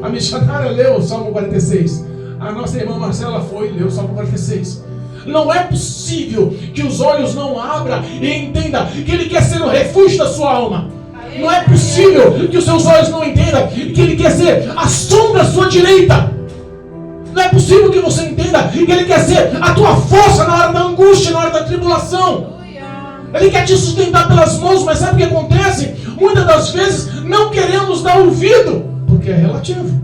A missionária leu o Salmo 46. A nossa irmã Marcela foi e leu o Salmo 46. Não é possível que os olhos não abram e entenda que Ele quer ser o refúgio da sua alma. Não é possível que os seus olhos não entendam que Ele quer ser a sombra à sua direita. Não é possível que você entenda que Ele quer ser a tua força na hora da angústia, na hora da tribulação. Ele quer te sustentar pelas mãos, mas sabe o que acontece? Muitas das vezes não queremos dar ouvido, porque é relativo.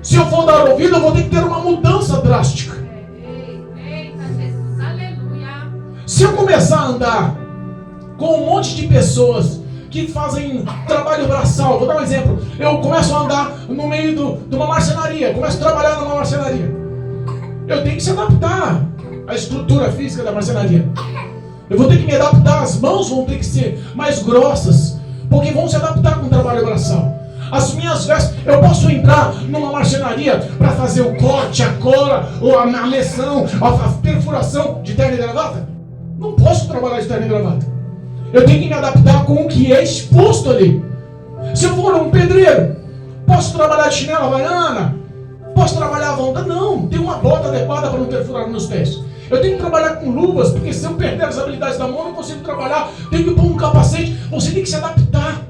Se eu for dar ouvido, eu vou ter que ter uma mudança drástica. Eita, Jesus, aleluia. Se eu começar a andar com um monte de pessoas que fazem trabalho braçal, vou dar um exemplo. Eu começo a andar no meio de uma marcenaria, começo a trabalhar numa marcenaria. Eu tenho que se adaptar à estrutura física da marcenaria. Eu vou ter que me adaptar, as mãos vão ter que ser mais grossas, porque vão se adaptar com o trabalho braçal. As minhas vestes, eu posso entrar numa marcenaria para fazer o corte, a cola, ou a meleção, a perfuração de terno e gravata? Não posso trabalhar de terno e gravata. Eu tenho que me adaptar com o que é exposto ali. Se eu for um pedreiro, posso trabalhar de chinela havaiana? Posso trabalhar à vontade? Não, tem uma bota adequada para não perfurar meus pés. Eu tenho que trabalhar com luvas, porque se eu perder as habilidades da mão, eu não consigo trabalhar. Tenho que pôr um capacete. Você tem que se adaptar.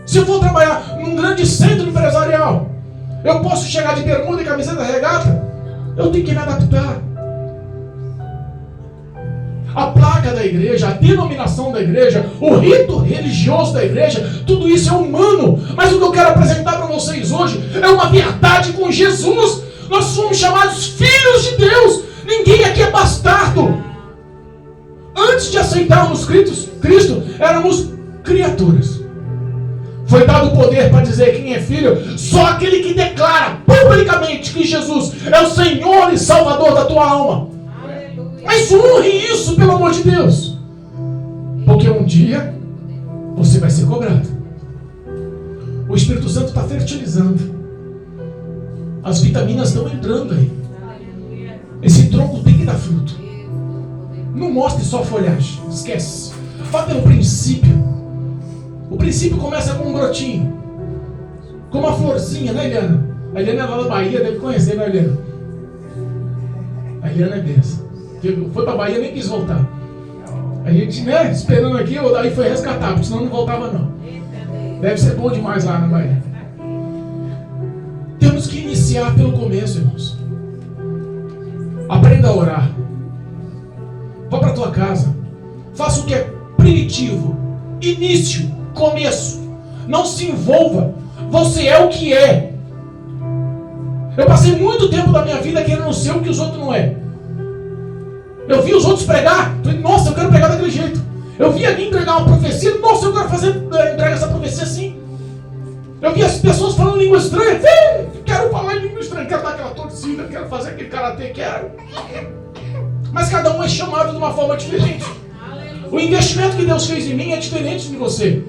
Se eu for trabalhar num grande centro empresarial, eu posso chegar de bermuda e camiseta regata? Eu tenho que me adaptar. A placa da igreja, a denominação da igreja, o rito religioso da igreja, tudo isso é humano. Mas o que eu quero apresentar para vocês hoje é uma verdade com Jesus. Nós somos chamados filhos de Deus. Ninguém aqui é bastardo. Antes de aceitarmos Cristo, éramos criaturas. Foi dado o poder para dizer quem é filho só aquele que declara publicamente que Jesus é o Senhor e Salvador da tua alma. Aleluia. Mas honre isso, pelo amor de Deus. Porque um dia você vai ser cobrado. O Espírito Santo está fertilizando. As vitaminas estão entrando aí. Esse tronco tem que dar fruto. Não mostre só folhagem. Esquece. Vá pelo princípio. O princípio começa com um brotinho, com uma florzinha, né, Eliana? A Eliana é lá da Bahia, deve conhecer, né, Eliana? A Eliana é benção. Foi pra Bahia, nem quis voltar. A gente, né, esperando aqui, aí foi rescatado, porque senão não voltava não. Deve ser bom demais lá na Bahia. Temos que iniciar pelo começo, irmãos. Aprenda a orar. Vá para tua casa. Faça o que é primitivo. Início. Começo. Não se envolva. Você é o que é. Eu passei muito tempo da minha vida querendo ser o que os outros não é. Eu vi os outros pregar. Falei, nossa, eu quero pregar daquele jeito. Eu vi alguém pregar uma profecia. Nossa, eu quero entregar essa profecia assim. Eu vi as pessoas falando língua estranha. Quero falar em língua estranha. Quero dar aquela torcida. Quero fazer aquele karatê. Quero. Mas cada um é chamado de uma forma diferente. O investimento que Deus fez em mim é diferente de você.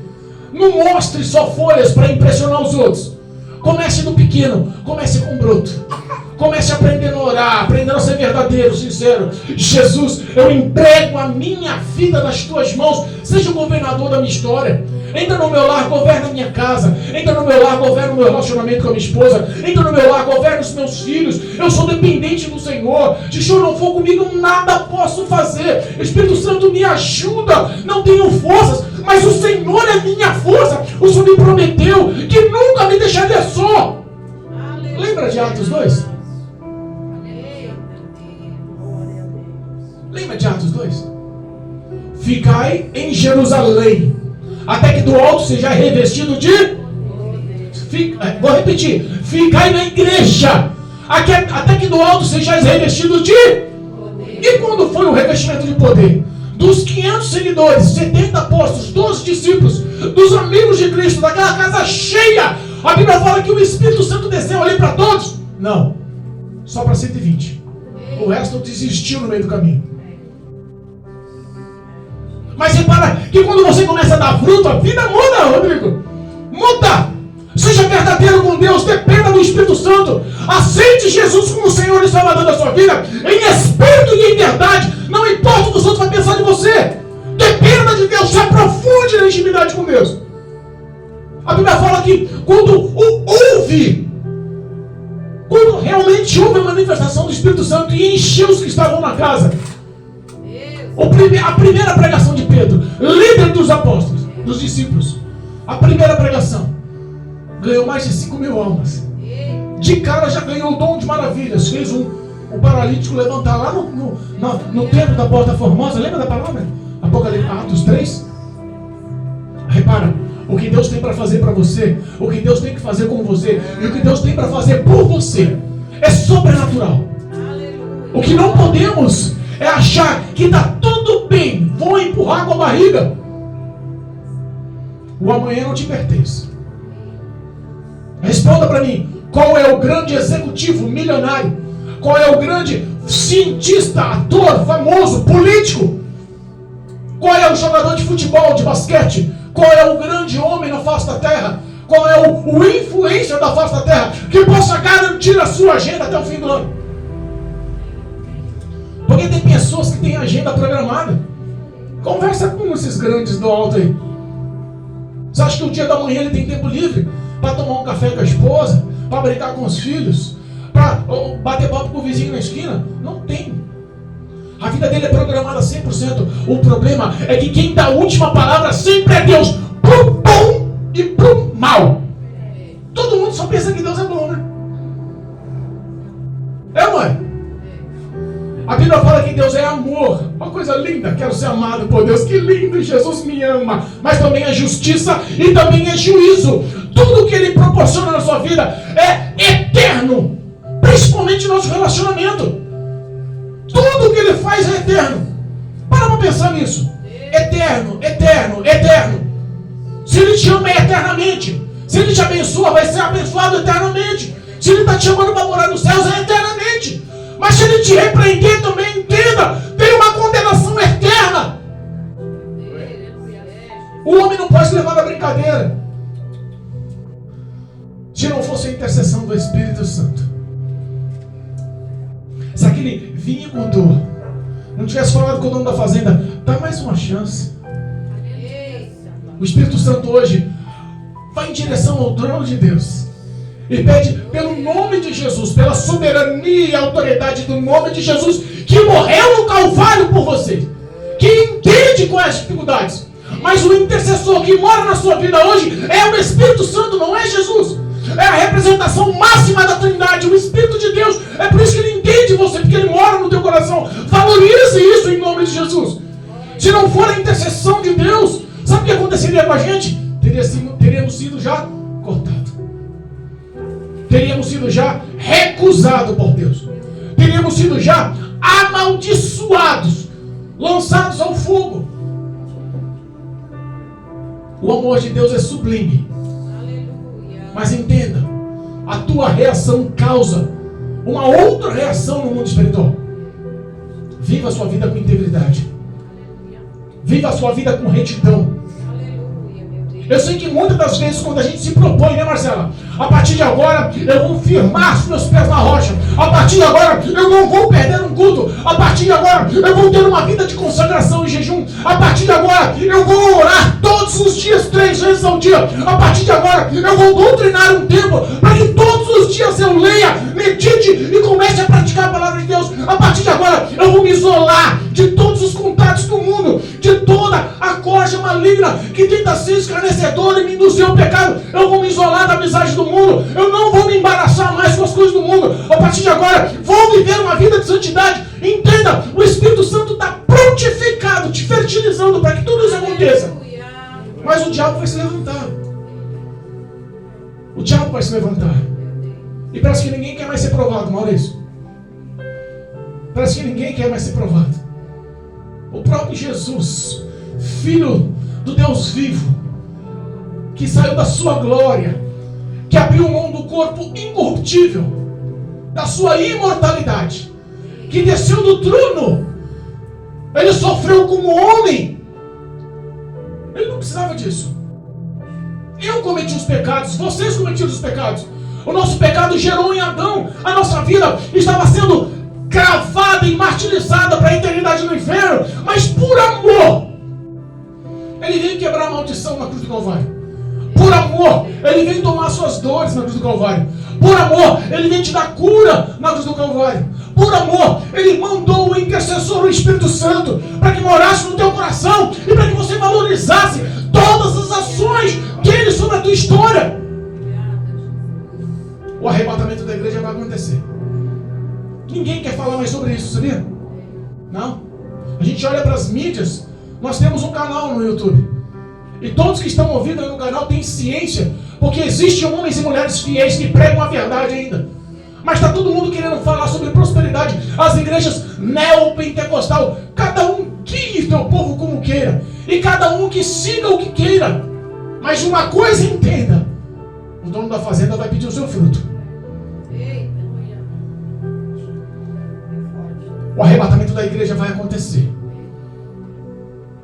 Não mostre só folhas para impressionar os outros. Comece no pequeno. Comece com o broto. Comece aprendendo a orar, aprendendo a ser verdadeiro, sincero. Jesus, eu entrego a minha vida nas tuas mãos. Seja o governador da minha história. Entra no meu lar, governa a minha casa. Entra no meu lar, governa o meu relacionamento com a minha esposa. Entra no meu lar, governa os meus filhos. Eu sou dependente do Senhor. Se o Senhor não for comigo, nada posso fazer. O Espírito Santo me ajuda. Não tenho forças, mas o Senhor é minha força. O Senhor me prometeu que nunca me deixaria só. Lembra de Atos 2? Lembra de Atos 2? Ficai em Jerusalém, até que do alto seja revestido de... Vou repetir. Ficai na igreja, até que do alto sejais revestido de... E quando foi o revestimento de poder? Dos 500 seguidores, 70 apóstolos, 12 discípulos, dos amigos de Cristo, daquela casa cheia. A Bíblia fala que o Espírito Santo desceu ali para todos? Não, só para 120. O resto desistiu no meio do caminho. Mas repara que quando você começa a dar fruto, a vida muda, Rodrigo. Muda. Seja verdadeiro com Deus, dependa do Espírito Santo. Aceite Jesus como Senhor e Salvador da sua vida, em espírito e em verdade. Não importa o que os outros vão pensar de você. Dependa de Deus, se aprofunde na intimidade com Deus. A Bíblia fala que quando realmente houve a manifestação do Espírito Santo e encheu os que estavam na casa. A primeira pregação de Pedro, líder dos apóstolos, dos discípulos, a primeira pregação ganhou mais de 5.000 almas. De cara já ganhou o dom de maravilhas. Fez um paralítico levantar lá no templo da Porta Formosa. Lembra da palavra? Apocalipse, Atos 3. Repara, o que Deus tem para fazer para você, o que Deus tem que fazer com você e o que Deus tem para fazer por você é sobrenatural. O que não podemos é achar que está tudo bem, vou empurrar com a barriga. O amanhã não te pertence. Responda para mim, qual é o grande executivo milionário? Qual é o grande cientista, ator, famoso, político? Qual é o jogador de futebol, de basquete? Qual é o grande homem na face da terra? Qual é o influencer da face da terra que possa garantir a sua agenda até o fim do ano? Porque tem pessoas que têm agenda programada. Conversa com esses grandes do alto aí. Você acha que o dia da manhã ele tem tempo livre para tomar um café com a esposa, para brincar com os filhos, para bater papo com o vizinho na esquina? Não tem. A vida dele é programada 100%. O problema é que quem dá a última palavra sempre é Deus, pro bom e pro mal. Todo mundo só pensa que Deus é bom, né? É, mãe? A Bíblia fala que Deus é amor. Uma coisa linda, quero ser amado por Deus. Que lindo, Jesus me ama. Mas também é justiça e também é juízo. Tudo que Ele proporciona na sua vida é eterno. Principalmente nosso relacionamento. Tudo que Ele faz é eterno. Para pensar nisso. Eterno, eterno, eterno. Se Ele te ama é eternamente. Se Ele te abençoa, vai ser abençoado eternamente. Se Ele está te chamando para morar nos céus, é eternamente. Mas se Ele te repreender também, entenda, tem uma condenação eterna. O homem não pode se levar na brincadeira. Se não fosse a intercessão do Espírito Santo. Se aquele vinicultor não tivesse falado com o dono da fazenda, dá mais uma chance. O Espírito Santo hoje vai em direção ao trono de Deus e pede pelo nome de Jesus, pela soberania e autoridade do nome de Jesus, que morreu no Calvário por você, que entende quais as dificuldades. Mas o intercessor que mora na sua vida hoje é o Espírito Santo, não é Jesus. É a representação máxima da Trindade, o Espírito de Deus. É por isso que Ele entende você, porque Ele mora no teu coração. Valorize isso em nome de Jesus. Se não for a intercessão de Deus, sabe o que aconteceria com a gente? Teríamos sido já cortados. Teríamos sido já recusados por Deus. Teríamos sido já amaldiçoados, lançados ao fogo. O amor de Deus é sublime. Mas entenda, a tua reação causa uma outra reação no mundo espiritual. Viva a sua vida com integridade. Viva a sua vida com retidão. Eu sei que muitas das vezes quando a gente se propõe, né, Marcela? A partir de agora eu vou firmar os meus pés na rocha. A partir de agora eu não vou perder um culto. A partir de agora eu vou ter uma vida de consagração e jejum. A partir de agora eu vou orar todos os dias, 3 vezes ao dia. A partir de agora eu vou doutrinar um tempo para que todos os dias eu leia, medite e comece a praticar a palavra de Deus. A partir de agora eu vou me isolar de todos os contatos do mundo, de toda a corja maligna que tenta ser escarnecedora e me induzir ao pecado. Eu vou me isolar da amizade do mundo. Eu não vou me embaraçar mais com as coisas do mundo. A partir de agora vou viver uma vida de santidade. Entenda, o Espírito Santo está prontificado, te fertilizando para que tudo isso aconteça. Mas o diabo vai se levantar. O diabo vai se levantar. E parece que ninguém quer mais ser provado, Maurício. Parece que ninguém quer mais ser provado. O próprio Jesus, Filho do Deus vivo, que saiu da sua glória, que abriu mão do corpo incorruptível, da sua imortalidade, que desceu do trono, ele sofreu como homem. Ele não precisava disso. Eu cometi os pecados, vocês cometiram os pecados. O nosso pecado gerou em Adão, a nossa vida estava sendo cravada e martirizada para a eternidade no inferno, mas por amor, ele veio quebrar a maldição na cruz do Calvário. Por amor, ele veio tomar suas dores na cruz do Calvário. Por amor, ele veio te dar cura na cruz do Calvário. Por amor, ele mandou o intercessor, o Espírito Santo, para que morasse no teu coração e para que você valorizasse todas as ações dele sobre a tua história. O arrebatamento da igreja vai acontecer. Ninguém quer falar mais sobre isso, sabia? Não. A gente olha para as mídias. Nós temos um canal no YouTube. E todos que estão ouvindo aí no canal têm ciência, porque existem homens e mulheres fiéis que pregam a verdade ainda. Mas está todo mundo querendo falar sobre prosperidade. As igrejas neopentecostal, cada um guie o teu povo como queira. E cada um que siga o que queira. Mas uma coisa entenda: o dono da fazenda vai pedir o seu fruto. O arrebatamento da igreja vai acontecer.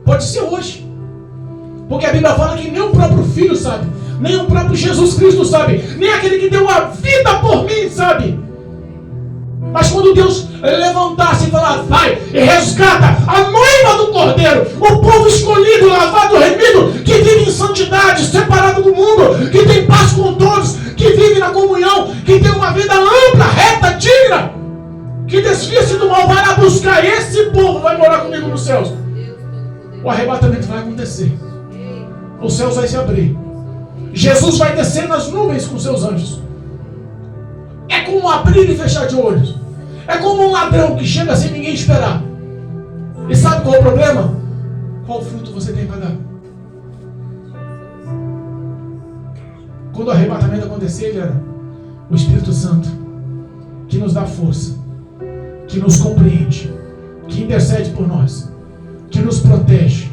Pode ser hoje. Porque a Bíblia fala que nem o próprio Filho sabe, nem o próprio Jesus Cristo sabe, nem aquele que deu a vida por mim sabe. Mas quando Deus levantar-se e falar: vai e resgata a noiva do Cordeiro, o povo escolhido, lavado, remido, que vive em santidade, separado do mundo, que tem paz com todos, que vive na comunhão, que tem uma vida ampla, reta, digna, que desvia-se do mal, vai lá buscar esse povo, vai morar comigo nos céus. O arrebatamento vai acontecer. Os céus vai se abrir. Jesus vai descer nas nuvens com seus anjos. É como abrir e fechar de olhos. É como um ladrão que chega sem ninguém esperar. E sabe qual é o problema? Qual fruto você tem para dar? Quando o arrebatamento acontecer, ele era o Espírito Santo, que nos dá força, que nos compreende, que intercede por nós, que nos protege,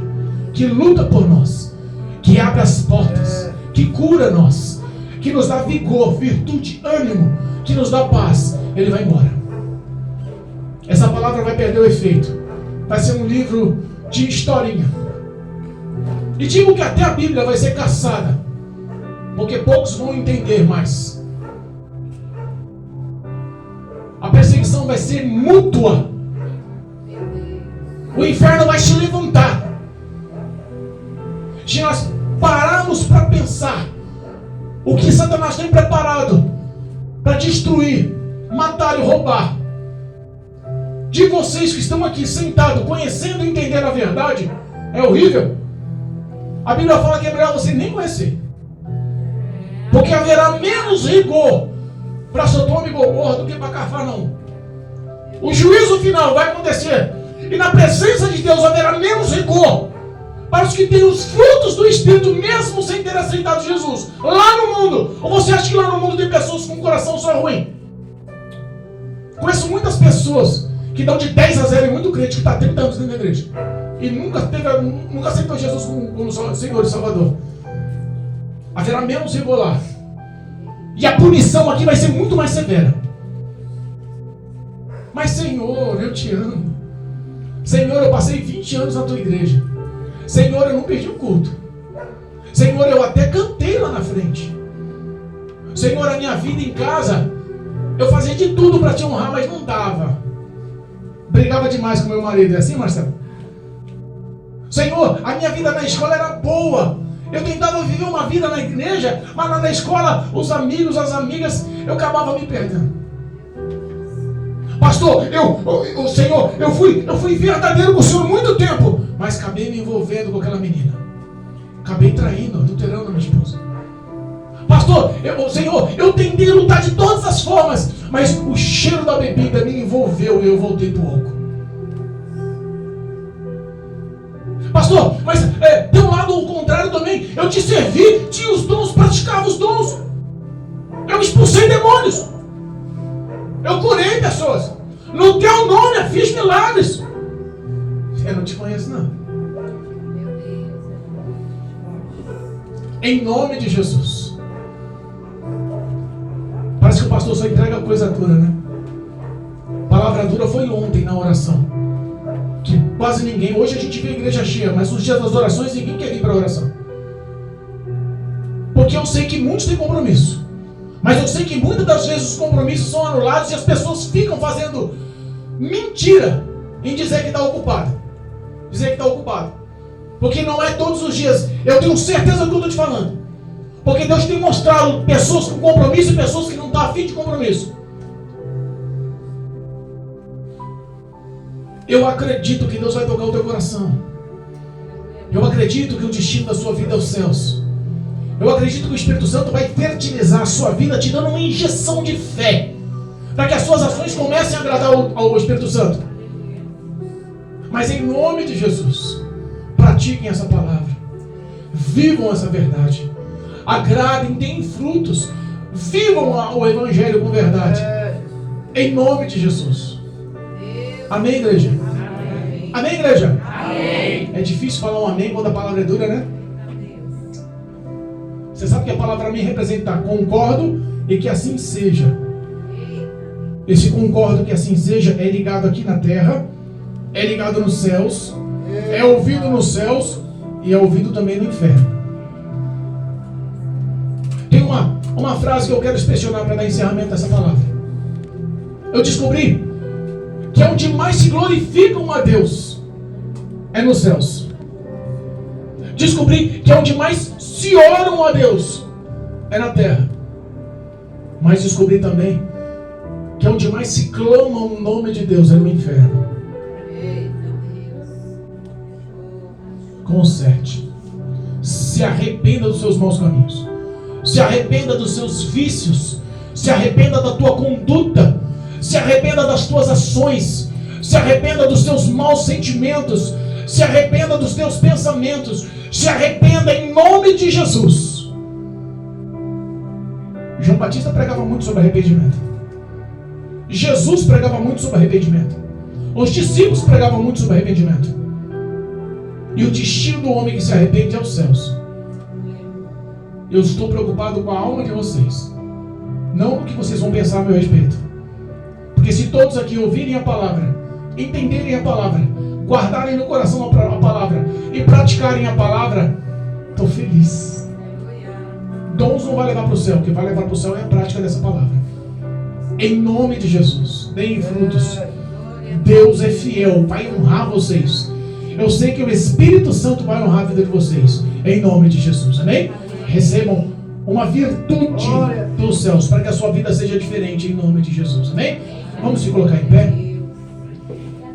que luta por nós, que abre as portas, que cura nós, que nos dá vigor, virtude, ânimo, que nos dá paz. Ele vai embora. Essa palavra vai perder o efeito. Vai ser um livro de historinha. E digo que até a Bíblia vai ser caçada, porque poucos vão entender mais. A perseguição vai ser mútua. O inferno vai se levantar. Se nós pararmos para pensar o que Satanás tem preparado para destruir, matar e roubar de vocês que estão aqui sentados, conhecendo e entendendo a verdade, é horrível. A Bíblia fala que é melhor você nem conhecer, porque haverá menos rigor para Sodoma e Gomorra do que para Cafarnaum. O juízo final vai acontecer, e na presença de Deus haverá menos rigor para os que têm os frutos do Espírito, mesmo sem ter aceitado Jesus lá no mundo. Ou você acha que lá no mundo tem pessoas com o coração só ruim? Conheço muitas pessoas que dão de 10 a 0 em muito crente que está há 30 anos dentro da igreja e nunca aceitou Jesus como Senhor e Salvador. Haverá menos rigor lá, e a punição aqui vai ser muito mais severa. Mas Senhor, eu te amo. Senhor, eu passei 20 anos na tua igreja. Senhor, eu não perdi o culto. Senhor, eu até cantei lá na frente. Senhor, a minha vida em casa, eu fazia de tudo para te honrar, mas não dava. Brigava demais com meu marido, é assim, Marcelo? Senhor, a minha vida na escola era boa. Eu tentava viver uma vida na igreja, mas lá na escola, os amigos, as amigas, eu acabava me perdendo. Pastor, Senhor, eu fui verdadeiro com o Senhor muito tempo, mas acabei me envolvendo com aquela menina. Acabei traindo, adulterando a minha esposa. Pastor, Senhor, eu tentei lutar de todas as formas, mas o cheiro da bebida me envolveu e eu voltei pro álcool. Pastor, mas tem um lado ao contrário também. Eu te servi, tinha os dons, praticava os dons. Eu expulsei demônios. Eu curei pessoas. No teu nome eu fiz milagres. Eu não te conheço, não. Em nome de Jesus. Parece que o pastor só entrega coisa dura, né? Palavra dura foi ontem na oração. Que quase ninguém, hoje a gente vê a igreja cheia, mas nos dias das orações ninguém quer ir para a oração. Porque eu sei que muitos têm compromisso. Mas eu sei que muitas das vezes os compromissos são anulados e as pessoas ficam fazendo mentira em dizer que está ocupado. Dizer que está ocupado. Porque não é todos os dias. Eu tenho certeza do que eu estou te falando. Porque Deus tem mostrado pessoas com compromisso e pessoas que não estão afim de compromisso. Eu acredito que Deus vai tocar o teu coração. Eu acredito que o destino da sua vida é os céus. Eu acredito que o Espírito Santo vai fertilizar a sua vida, te dando uma injeção de fé, para que as suas ações comecem a agradar ao Espírito Santo. Mas em nome de Jesus, pratiquem essa palavra. Vivam essa verdade. Agradem, deem frutos. Vivam o Evangelho com verdade. Em nome de Jesus. Amém, igreja? Amém. Amém, igreja? Amém. É difícil falar um amém quando a palavra é dura, né? Você sabe que a palavra amém representa concordo e que assim seja. Esse concordo que assim seja é ligado aqui na terra, é ligado nos céus, é ouvido nos céus e é ouvido também no inferno. Tem uma frase que eu quero inspecionar para dar encerramento dessa palavra. Eu descobri que é onde mais se glorificam a Deus é nos céus. Descobri que é onde mais se oram a Deus é na terra. Mas descobri também que é onde mais se clama o nome de Deus é no inferno. Conserte. Se arrependa dos seus maus caminhos. Se arrependa dos seus vícios. Se arrependa da tua conduta. Se arrependa das tuas ações. Se arrependa dos teus maus sentimentos. Se arrependa dos teus pensamentos. Se arrependa em nome de Jesus. João Batista pregava muito sobre arrependimento. Jesus pregava muito sobre arrependimento. Os discípulos pregavam muito sobre arrependimento. E o destino do homem que se arrepende é os céus. Eu estou preocupado com a alma de vocês, não no que vocês vão pensar a meu respeito. Porque se todos aqui ouvirem a palavra, entenderem a palavra, guardarem no coração a palavra e praticarem a palavra, estou feliz. Dons não vai levar para o céu. O que vai levar para o céu é a prática dessa palavra. Em nome de Jesus, deem frutos. Deus é fiel, vai honrar vocês. Eu sei que o Espírito Santo vai honrar a vida de vocês. Em nome de Jesus, amém? Recebam uma virtude dos céus para que a sua vida seja diferente em nome de Jesus, amém? Vamos se colocar em pé.